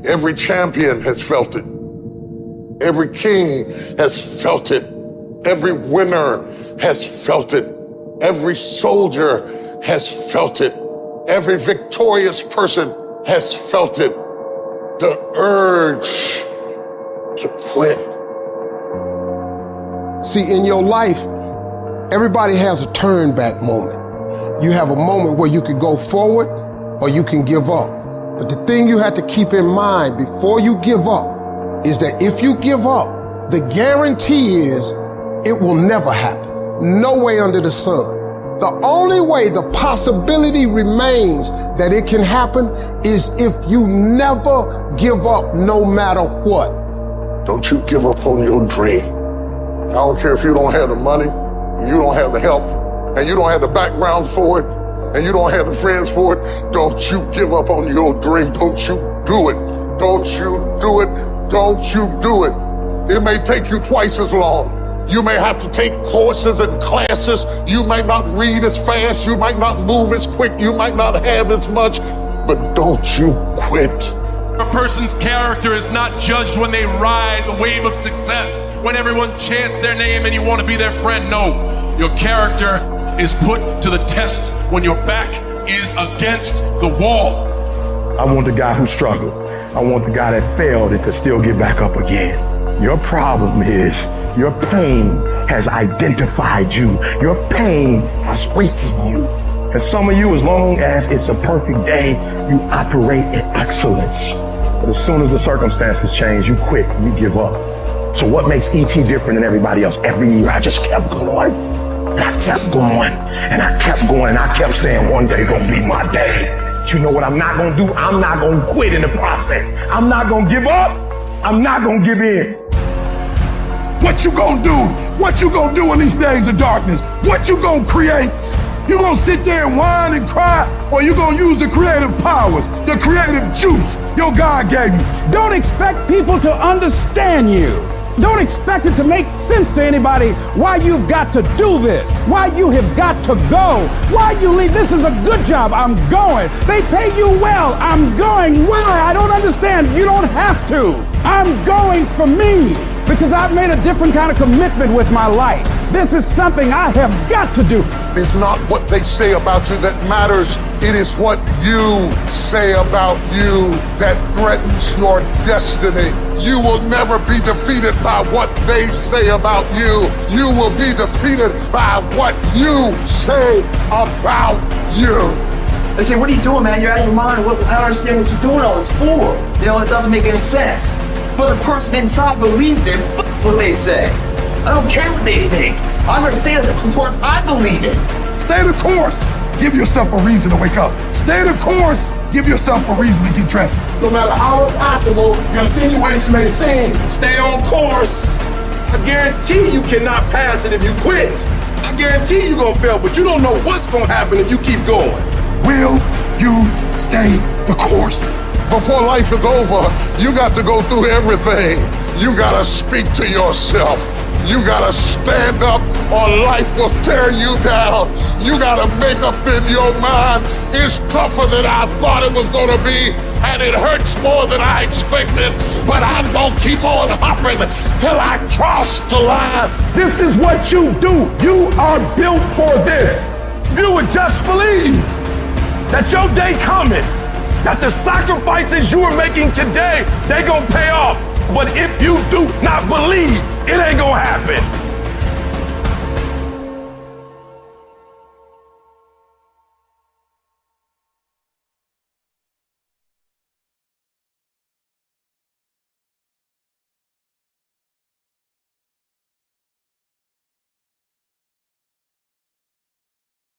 Every champion has felt it. Every king has felt it. Every winner has felt it. Every soldier has felt it. Every victorious person has felt it. The urge to quit. See, in your life, everybody has a turn back moment. You have a moment where you can go forward or you can give up. But the thing you have to keep in mind before you give up is that if you give up, the guarantee is it will never happen. No way under the sun. The only way the possibility remains that it can happen is if you never give up no matter what. Don't you give up on your dream. I don't care if you don't have the money, you don't have the help, and you don't have the background for it, and you don't have the friends for it. Don't you give up on your dream. Don't you do it. Don't you do it. Don't you do it. It may take you twice as long. You may have to take courses and classes. You might not read as fast. You might not move as quick. You might not have as much, but don't you quit. A person's character is not judged when they ride the wave of success, when everyone chants their name and you want to be their friend. No, your character is put to the test when your back is against the wall. I want the guy who struggled. I want the guy that failed and could still get back up again. Your problem is your pain has identified you. Your pain has weighted you. And some of you, as long as it's a perfect day, you operate in excellence. But as soon as the circumstances change, you quit, you give up. So what makes E.T. different than everybody else? Every year I just kept going. And I kept going, and I kept going, and I kept saying one day gonna be my day. But you know what I'm not gonna do? I'm not gonna quit in the process. I'm not gonna give up. I'm not gonna give in. What you gonna do? What you gonna do in these days of darkness? What you gonna create? You gonna sit there and whine and cry, or you gonna use the creative powers, the creative juice your God gave you? Don't expect people to understand you. Don't expect it to make sense to anybody why you've got to do this, why you have got to go, why you leave. This is a good job. I'm going. They pay you well. I'm going. Why? I don't understand. You don't have to. I'm going for me because I've made a different kind of commitment with my life. This is something I have got to do. It's not what they say about you that matters. It is what you say about you that threatens your destiny. You will never be defeated by what they say about you. You will be defeated by what you say about you. They say, what are you doing, man? You're out of your mind. I don't understand what you're doing all this for. You know, it doesn't make any sense. But the person inside believes it. What they say. I don't care what they think. I understand that it's what I believe in. Stay the course. Give yourself a reason to wake up. Stay the course. Give yourself a reason to get dressed. No matter how impossible your situation may seem, stay on course. I guarantee you cannot pass it if you quit. I guarantee you're gonna fail, but you don't know what's gonna happen if you keep going. Will you stay the course? Before life is over, you got to go through everything. You gotta speak to yourself. You gotta stand up or life will tear you down. You gotta make up in your mind, it's tougher than I thought it was gonna be, and it hurts more than I expected, but I'm gonna keep on hopping till I cross the line. This is what you do. You are built for this. You would just believe that your day coming, that the sacrifices you are making today, they gonna pay off. But if you do not believe, it ain't gonna happen.